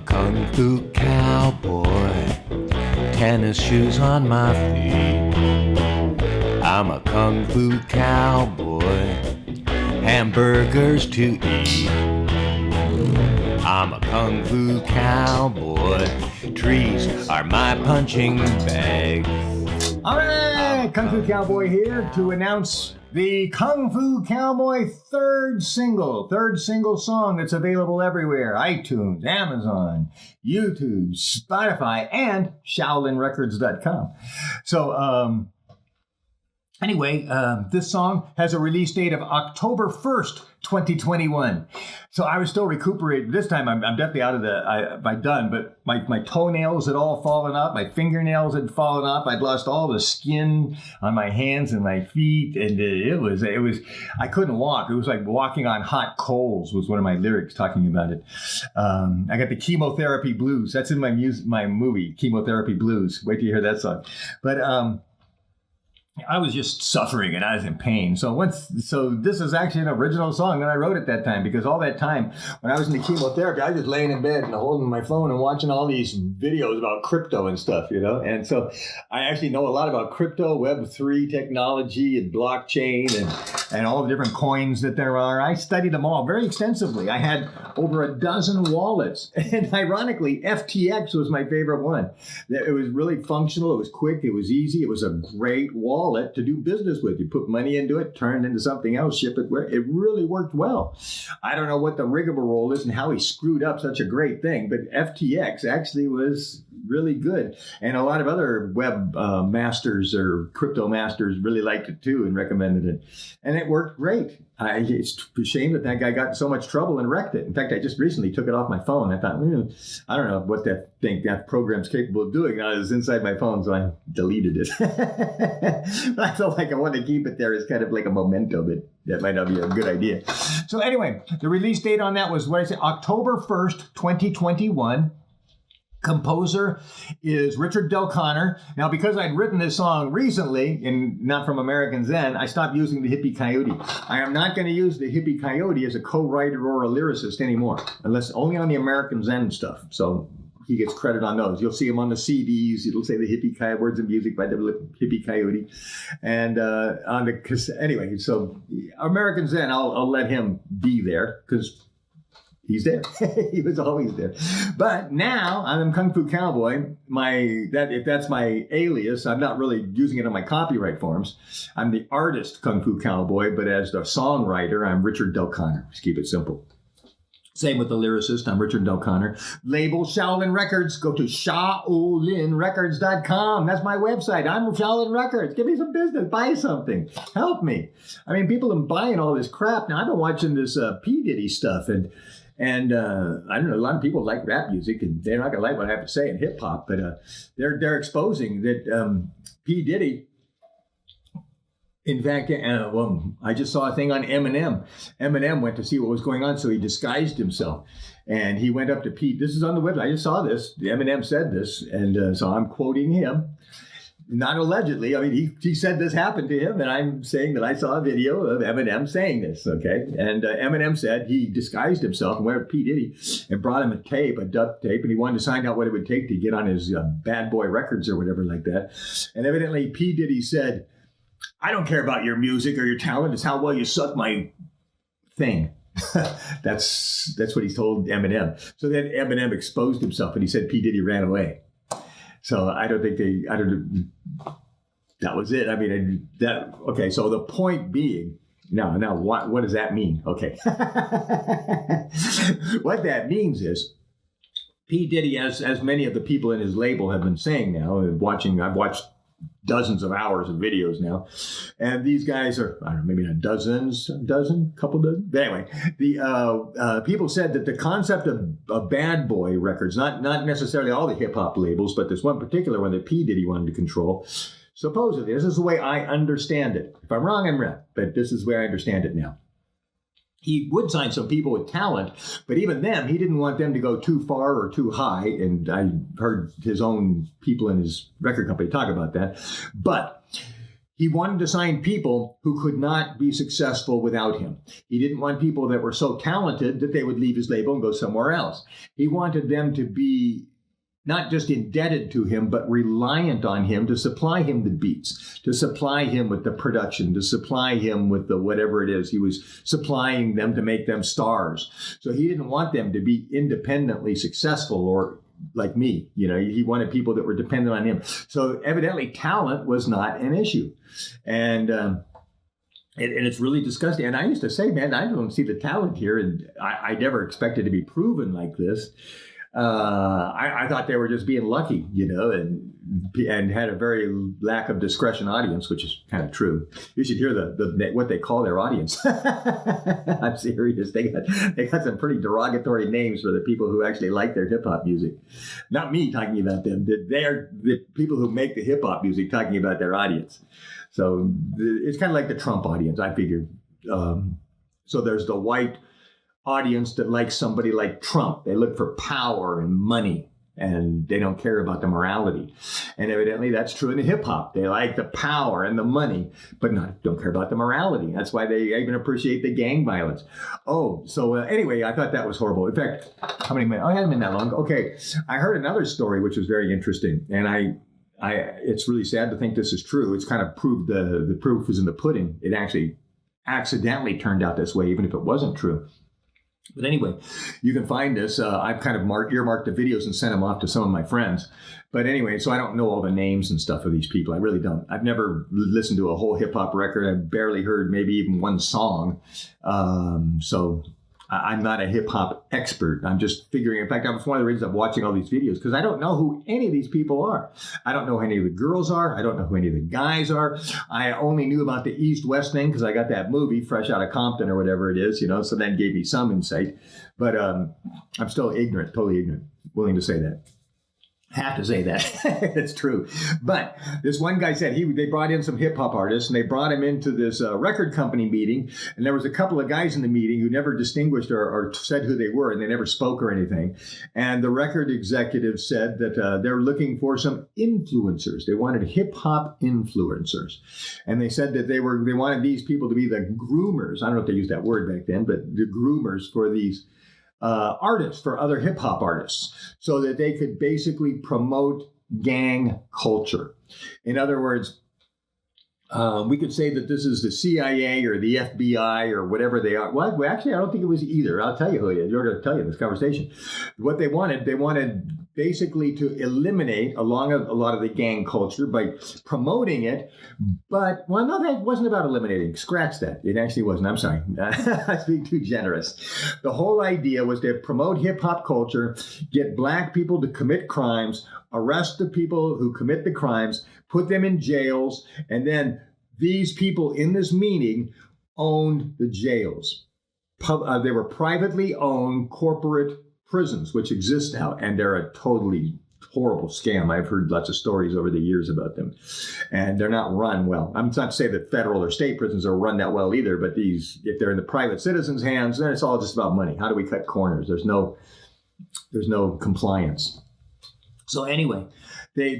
Kung Fu Cowboy, tennis shoes on my feet. I'm a Kung Fu Cowboy, hamburgers to eat. I'm a Kung Fu Cowboy, trees are my punching bag. All right, Kung Fu Cowboy here to announce the Kung Fu Cowboy third single song that's available everywhere: iTunes, Amazon, YouTube, Spotify, and ShaolinRecords.com. So, anyway, this song has a release date of October 1st, 2021. So I was still recuperating. This time I'm definitely out of by done, but my toenails had all fallen off. My fingernails had fallen off. I'd lost all the skin on my hands and my feet. And it was, I couldn't walk. It was like walking on hot coals was one of my lyrics talking about it. I got the chemotherapy blues. That's in my movie, Chemotherapy Blues. Wait till you hear that song. But, I was just suffering and I was in pain. So this is actually an original song that I wrote at that time, because all that time when I was in the chemotherapy, I was just laying in bed and holding my phone and watching all these videos about crypto and stuff, you know. And so I actually know a lot about crypto, Web3 technology and blockchain and all the different coins that there are. I studied them all very extensively. I had over a dozen wallets. And ironically, FTX was my favorite one. It was really functional. It was quick. It was easy. It was a great wallet to do business with. You put money into it, turn it into something else, ship it where it really worked well. I don't know what the rigmarole is and how he screwed up such a great thing, but FTX actually was really good. And a lot of other web masters or crypto masters really liked it too and recommended it. And it worked great. It's a shame that guy got in so much trouble and wrecked it. In fact, I just recently took it off my phone. I thought, I don't know what that program's capable of doing. I was inside my phone, so I deleted it. But I felt like I wanted to keep it there as kind of like a memento, but that might not be a good idea. So anyway, the release date on that was, October 1st, 2021. Composer is Richard Del Conner. Now, because I'd written this song recently, and not from American Zen, I stopped using the Hippie Coyote. I am not going to use the Hippie Coyote as a co-writer or a lyricist anymore, unless only on the American Zen stuff. So he gets credit on those. You'll see him on the CDs. It'll say the Hippie Coyote, words and music by the Hippie Coyote. And on the cassette. Anyway, so American Zen, I'll let him be there because he's there. He was always there. But now I'm Kung Fu Cowboy. If that's my alias, I'm not really using it on my copyright forms. I'm the artist Kung Fu Cowboy, but as the songwriter, I'm Richard Del Conner. Just keep it simple. Same with the lyricist. I'm Richard Del Conner. Label Shaolin Records. Go to ShaolinRecords.com. That's my website. I'm Shaolin Records. Give me some business. Buy something. Help me. I mean, people are buying all this crap. Now, I've been watching this P. Diddy stuff, and I don't know, a lot of people like rap music, and they're not going to like what I have to say in hip hop, but they're exposing that P. Diddy, in fact, I just saw a thing on Eminem. Eminem went to see what was going on, so he disguised himself. And he went up to Pete. This is on the website. I just saw this. Eminem said this, and so I'm quoting him. Not allegedly. I mean, he said this happened to him, and I'm saying that I saw a video of Eminem saying this, okay? And Eminem said he disguised himself and went to P. Diddy and brought him a duct tape, and he wanted to find out what it would take to get on his Bad Boy Records or whatever like that. And evidently, P. Diddy said, "I don't care about your music or your talent. It's how well you suck my thing." That's what he told Eminem. So then Eminem exposed himself, and he said P. Diddy ran away. So that was it. I mean, okay. So the point being, now what does that mean? Okay. What that means is P. Diddy, as many of the people in his label have been saying now, I've watched dozens of hours of videos now, and these guys are, I don't know, maybe couple dozen. But anyway, the people said that the concept of Bad Boy Records, not necessarily all the hip hop labels, but this one particular one that P. Diddy wanted to control, supposedly, this is the way I understand it. If I'm wrong, I'm right, but this is where I understand it now. He would sign some people with talent, but even them, he didn't want them to go too far or too high. And I heard his own people in his record company talk about that. But he wanted to sign people who could not be successful without him. He didn't want people that were so talented that they would leave his label and go somewhere else. He wanted them to be not just indebted to him, but reliant on him to supply him the beats, to supply him with the production, to supply him with the whatever it is. He was supplying them to make them stars. So he didn't want them to be independently successful or like me. You know, he wanted people that were dependent on him. So evidently talent was not an issue. And it's really disgusting. And I used to say, man, I don't see the talent here. And I never expected to be proven like this. I thought they were just being lucky, you know, and had a very lack of discretion audience, which is kind of true. You should hear the what they call their audience. I'm serious. They got some pretty derogatory names for the people who actually like their hip hop music. Not me talking about them. They're the people who make the hip hop music talking about their audience. So it's kind of like the Trump audience, I figure. So there's the white audience that likes somebody like Trump. They look for power and money, and they don't care about the morality. And evidently that's true in the hip hop. They like the power and the money, but don't care about the morality. That's why they even appreciate the gang violence. Oh, so anyway, I thought that was horrible. In fact, how many minutes? Oh, it hasn't been that long. Okay, I heard another story which was very interesting, and it's really sad to think this is true. It's kind of proved the proof is in the pudding. It actually accidentally turned out this way, even if it wasn't true. But anyway, you can find this. I've kind of earmarked the videos and sent them off to some of my friends. But anyway, so I don't know all the names and stuff of these people. I really don't. I've never listened to a whole hip hop record. I've barely heard maybe even one song. So I'm not a hip hop expert. I'm just figuring. In fact, that was one of the reasons I'm watching all these videos, because I don't know who any of these people are. I don't know who any of the girls are. I don't know who any of the guys are. I only knew about the East-West thing because I got that movie, Fresh Out of Compton or whatever it is, you know, so that gave me some insight. But I'm still ignorant, totally ignorant, willing to say that. Have to say that. It's true. But this one guy said they brought in some hip hop artists, and they brought him into this record company meeting. And there was a couple of guys in the meeting who never distinguished or said who they were, and they never spoke or anything. And the record executive said that they're looking for some influencers. They wanted hip hop influencers. And they said that they wanted these people to be the groomers. I don't know if they used that word back then, but the groomers for these artists, for other hip hop artists, so that they could basically promote gang culture. In other words, we could say that this is the CIA or the FBI or whatever they are. Well, actually, I don't think it was either. I'll tell you who it is. You're going to tell you this conversation. What they wanted basically to eliminate a lot of the gang culture by promoting it. But, well, no, that wasn't about eliminating. Scratch that. It actually wasn't. I'm sorry. I was being too generous. The whole idea was to promote hip-hop culture, get black people to commit crimes, arrest the people who commit the crimes, put them in jails, and then these people in this meeting owned the jails. They were privately owned corporate prisons, which exist now, and they're a totally horrible scam. I've heard lots of stories over the years about them, and they're not run well. I'm not to say that federal or state prisons are run that well either, but if they're in the private citizens' hands, then it's all just about money. How do we cut corners? There's no compliance. So anyway, they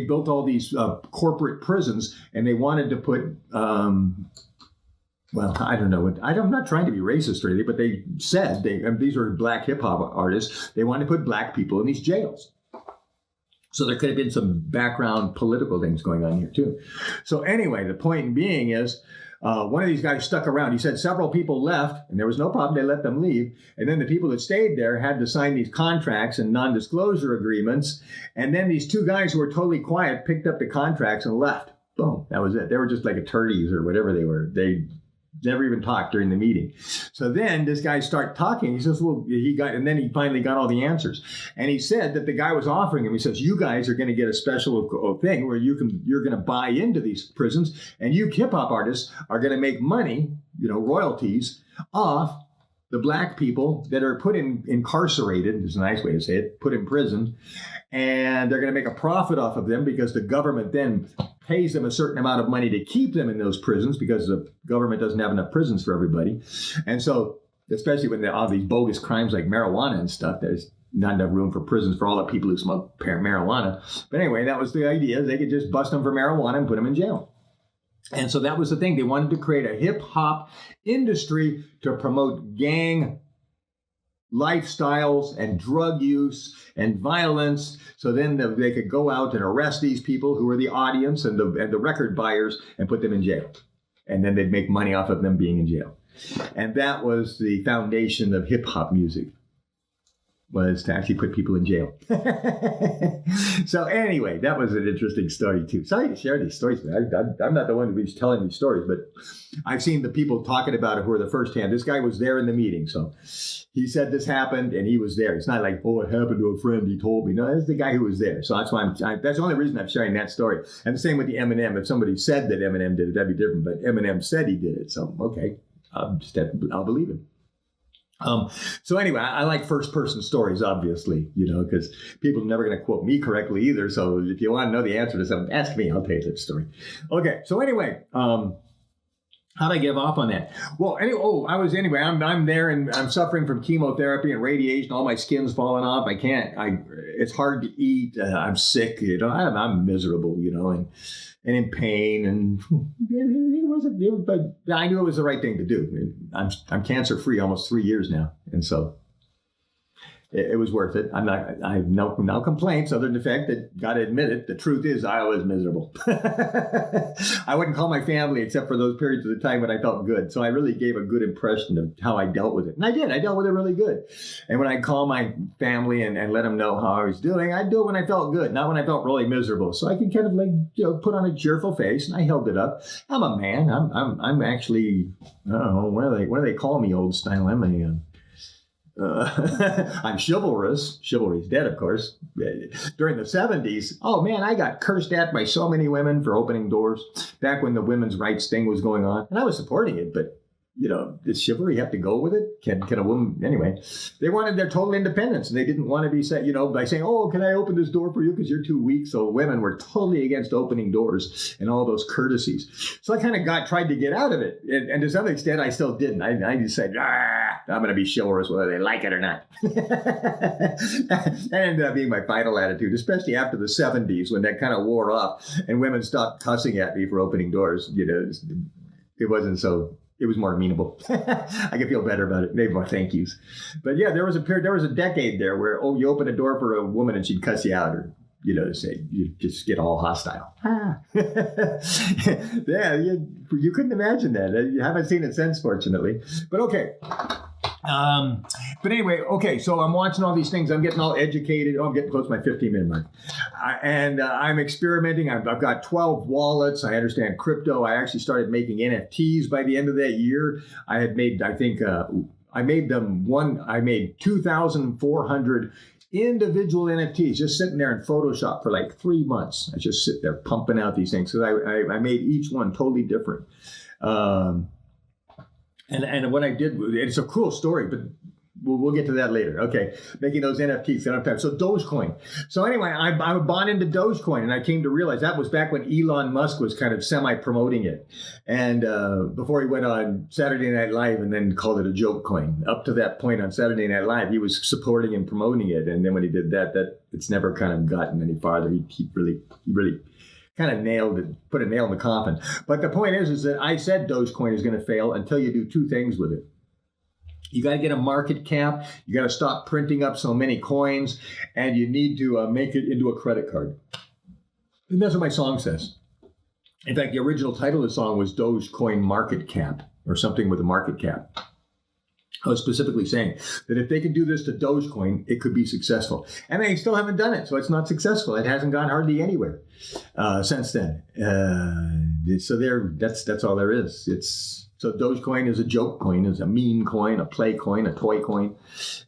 built all these corporate prisons, and they wanted to put well, I don't know. I'm not trying to be racist or anything, but they said these were black hip hop artists. They wanted to put black people in these jails. So there could have been some background political things going on here too. So anyway, the point being is, one of these guys stuck around. He said several people left, and there was no problem. They let them leave. And then the people that stayed there had to sign these contracts and non-disclosure agreements. And then these two guys who were totally quiet picked up the contracts and left. Boom. That was it. They were just like attorneys or whatever they were. They never even talked during the meeting. So then this guy started talking. He says, well, and then he finally got all the answers. And he said that the guy was offering him, he says, you guys are going to get a special thing where you're going to buy into these prisons, and you hip hop artists are going to make money, royalties off the black people that are incarcerated, is a nice way to say it, put in prison. And they're going to make a profit off of them because the government then pays them a certain amount of money to keep them in those prisons because the government doesn't have enough prisons for everybody. And so, especially when all these bogus crimes like marijuana and stuff, there's not enough room for prisons for all the people who smoke marijuana. But anyway, that was the idea. They could just bust them for marijuana and put them in jail. And so that was the thing. They wanted to create a hip hop industry to promote gang lifestyles and drug use and violence. So then they could go out and arrest these people who were the audience and the record buyers and put them in jail. And then they'd make money off of them being in jail. And that was the foundation of hip hop music, was to actually put people in jail. So anyway, that was an interesting story too. Sorry to share these stories. I'm not the one who's telling these stories, but I've seen the people talking about it who are the first hand. This guy was there in the meeting. So he said this happened and he was there. It's not like, oh, it happened to a friend, he told me. No, that's the guy who was there. So that's why that's the only reason I'm sharing that story. And the same with the Eminem. If somebody said that Eminem did it, that'd be different. But Eminem said he did it. So, okay, I'll believe him. So anyway, I like first person stories, obviously, because people are never going to quote me correctly either. So if you want to know the answer to something, ask me. I'll tell you that story. Okay. So anyway, how'd I give off on that? Well, I'm there and I'm suffering from chemotherapy and radiation. All my skin's falling off. It's hard to eat. I'm sick, I'm miserable, and in pain, and but I knew it was the right thing to do. I'm cancer free almost 3 years now, and so it was worth it. I have no complaints other than the fact that, gotta admit it, the truth is I was miserable. I wouldn't call my family except for those periods of the time when I felt good. So I really gave a good impression of how I dealt with it. And I did. I dealt with it really good. And when I call my family and let them know how I was doing, I'd do it when I felt good, not when I felt really miserable. So I could kind of put on a cheerful face, and I held it up. I'm a man. I'm actually, I don't know, what do they call me, old style? I'm chivalrous. Chivalry's dead, of course. During the 70s, oh man, I got cursed at by so many women for opening doors back when the women's rights thing was going on. And I was supporting it, but does chivalry have to go with it? Can a woman, anyway, they wanted their total independence, and they didn't want to be set, by saying, oh, can I open this door for you because you're too weak? So women were totally against opening doors and all those courtesies. So I kind of tried to get out of it. And to some extent, I still didn't. I just said, I'm going to be chivalrous whether they like it or not. That ended up being my final attitude, especially after the 70s when that kind of wore off and women stopped cussing at me for opening doors. It wasn't so... It was more amenable. I could feel better about it. Maybe more thank yous. But yeah, there was a decade there where, you open a door for a woman and she'd cuss you out, or, say, you just get all hostile. Yeah, you couldn't imagine that. You haven't seen it since, fortunately. But okay. But anyway, okay, so I'm watching all these things. I'm getting all educated. I'm getting close to my 15-minute mark. I'm experimenting. I've got 12 wallets. I understand crypto. I actually started making NFTs by the end of that year. I had made, I made 2,400 individual NFTs just sitting there in Photoshop for like 3 months. I just sit there pumping out these things. So I made each one totally different. And what I did, it's a cool story, but we'll get to that later. Okay, making those NFTs. So Dogecoin. So anyway, I bought into Dogecoin, and I came to realize that was back when Elon Musk was kind of semi-promoting it. And before he went on Saturday Night Live and then called it a joke coin. Up to that point on Saturday Night Live, he was supporting and promoting it. And then when he did that it's never kind of gotten any farther. He really kind of nailed it, put a nail in the coffin. But the point is that I said Dogecoin is going to fail until you do two things with it. You got to get a market cap. You got to stop printing up so many coins, and you need to make it into a credit card. And that's what my song says. In fact, the original title of the song was Dogecoin Market Cap, or something with a market cap. I was specifically saying that if they could do this to Dogecoin, it could be successful. And they still haven't done it, so it's not successful. It hasn't gone hardly anywhere since then. So that's all there is. So Dogecoin is a joke coin, is a meme coin, a play coin, a toy coin.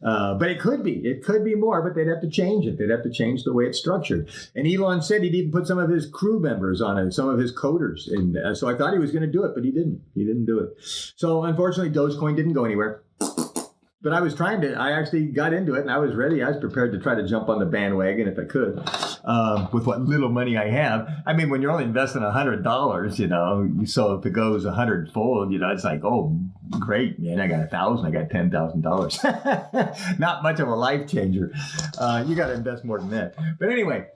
But it could be more, but they'd have to change it. They'd have to change the way it's structured. And Elon said he'd even put some of his crew members on it, some of his coders. And so I thought he was going to do it, but he didn't. He didn't do it. So unfortunately, Dogecoin didn't go anywhere. But I actually got into it, and I was ready. I was prepared to try to jump on the bandwagon if I could, with what little money I have. I mean, when you're only investing $100, so if it goes 100-fold, it's like, oh, great, man, I got 1,000, I got $10,000. Not much of a life changer. You got to invest more than that. But anyway,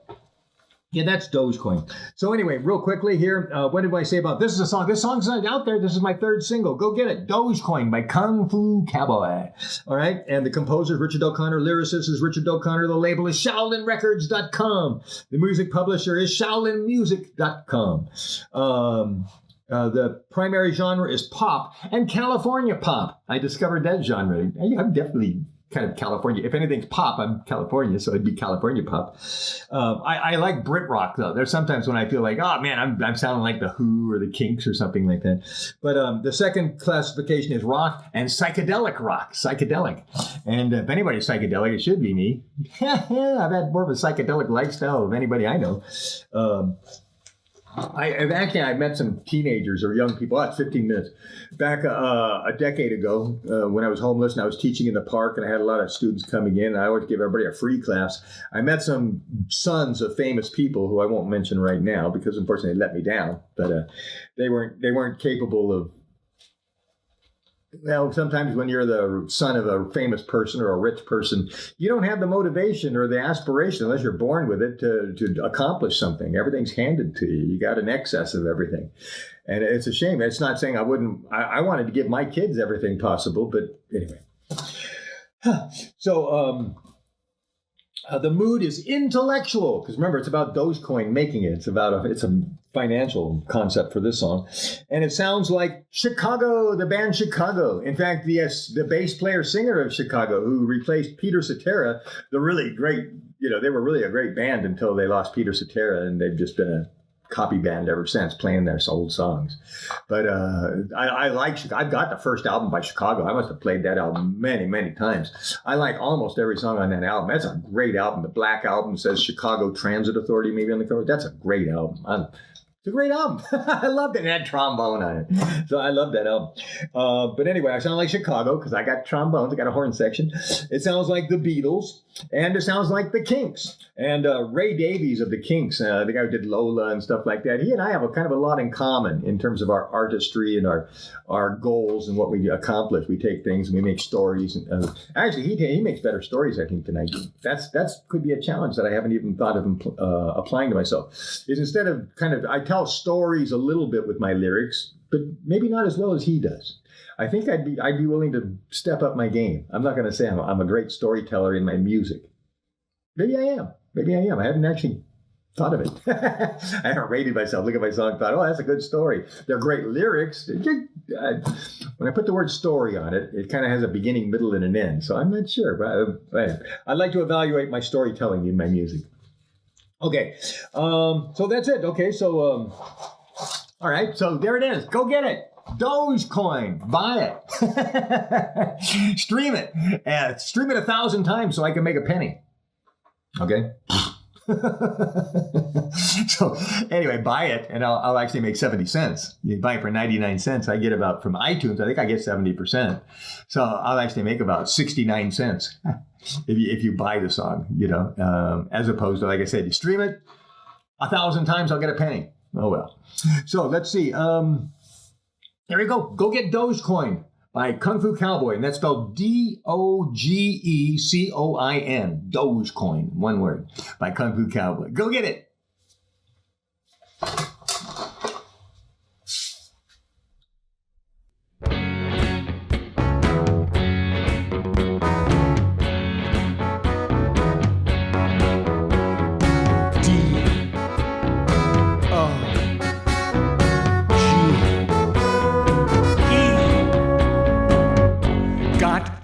Yeah, that's Dogecoin. So anyway, real quickly here, what did I say about this? Is a song. This song's not out there. This is my third single. Go get it. Dogecoin by Kung Fu Cowboy. All right. And the composer is Richard O'Connor. Lyricist is Richard O'Connor. The label is ShaolinRecords.com. The music publisher is ShaolinMusic.com. The primary genre is pop and California pop. I discovered that genre. I'm definitely kind of California. If anything's pop, I'm California, so it'd be California pop. I like Brit rock though. There's sometimes when I feel like, oh man, I'm sounding like the Who or the Kinks or something like that. But the second classification is rock and psychedelic rock. Psychedelic. And if anybody's psychedelic, it should be me. I've had more of a psychedelic lifestyle of anybody I know. I met some teenagers or young people. It's 15 minutes. Back a decade ago, when I was homeless and I was teaching in the park and I had a lot of students coming in, and I always give everybody a free class. I met some sons of famous people who I won't mention right now because unfortunately they let me down. But they weren't capable of. Well, sometimes when you're the son of a famous person or a rich person, you don't have the motivation or the aspiration, unless you're born with it, to accomplish something. Everything's handed to you. You got an excess of everything. And it's a shame. It's not saying I wouldn't. I wanted to give my kids everything possible, but anyway. So the mood is intellectual, because remember, it's about Dogecoin making it. It's a financial concept for this song. And it sounds like Chicago, the band Chicago. In fact, the bass player singer of Chicago, who replaced Peter Cetera, the really great, they were really a great band until they lost Peter Cetera, and they've just been a copy band ever since, playing their old songs. But I like Chicago. I've got the first album by Chicago. I must have played that album many, many times. I like almost every song on that album. That's a great album. The Black Album says Chicago Transit Authority maybe on the cover. That's a great album. It's a great album. I loved it. It had trombone on it. So I love that album. But anyway, I sound like Chicago because I got trombones. I got a horn section. It sounds like the Beatles. And it sounds like the Kinks. And Ray Davies of the Kinks, the guy who did Lola and stuff like that, he and I have a kind of a lot in common in terms of our artistry and our goals and what we accomplish. We take things and we make stories. And actually, he makes better stories, I think, than I do. That's could be a challenge that I haven't even thought of applying to myself. Is instead of I tell stories a little bit with my lyrics, but maybe not as well as he does. I think I'd be willing to step up my game. I'm not going to say I'm a great storyteller in my music. Maybe I am. I haven't actually thought of it. I haven't rated myself. Look at my song and thought, oh, that's a good story. They're great lyrics. When I put the word story on it, it kind of has a beginning, middle, and an end. So I'm not sure. But I'd like to evaluate my storytelling in my music. Okay. So that's it. Okay. So, all right. So there it is. Go get it. Dogecoin, buy it, stream it, stream it 1,000 times so I can make a penny. Okay. So anyway, buy it, and I'll actually make 70 cents. You buy it for 99 cents. I get about, from iTunes, I think I get 70%. So I'll actually make about 69 cents if you buy the song, as opposed to, like I said, you stream it 1,000 times, I'll get a penny. Oh, well. So let's see. There we go. Go get Dogecoin by Kung Fu Cowboy, and that's spelled Dogecoin. Dogecoin, one word, by Kung Fu Cowboy. Go get it.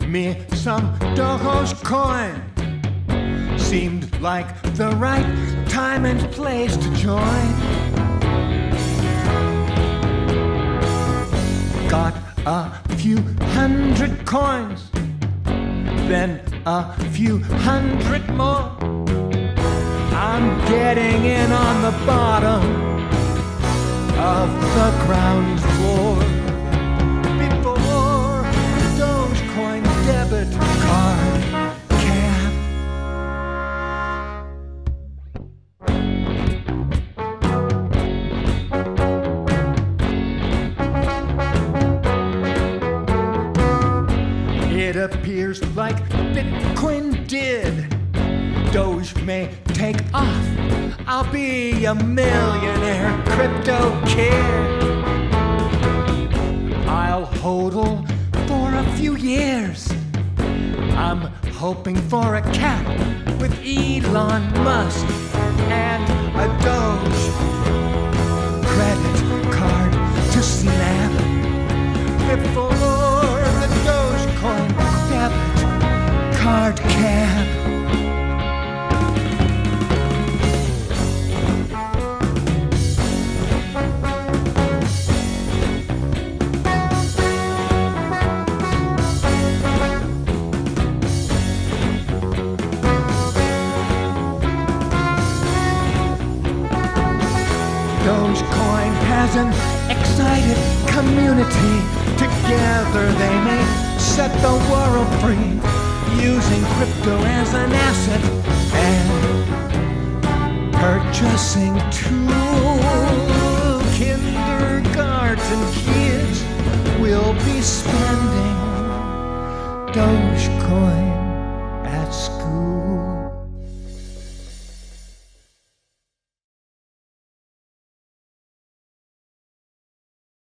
Me some Dogecoin. Seemed like the right time and place to join. Got a few hundred coins, then a few hundred more. I'm getting in on the bottom of the ground floor. Debit card can. It appears like Bitcoin did. Doge may take off, I'll be a millionaire crypto kid. I'll hodl for a few years. I'm hoping for a cap with Elon Musk and a Doge credit card to snap before the Dogecoin debit card cap. Dogecoin has an excited community. Together they may set the world free, using crypto as an asset and purchasing 2 kindergarten kids will be spending Dogecoin at school.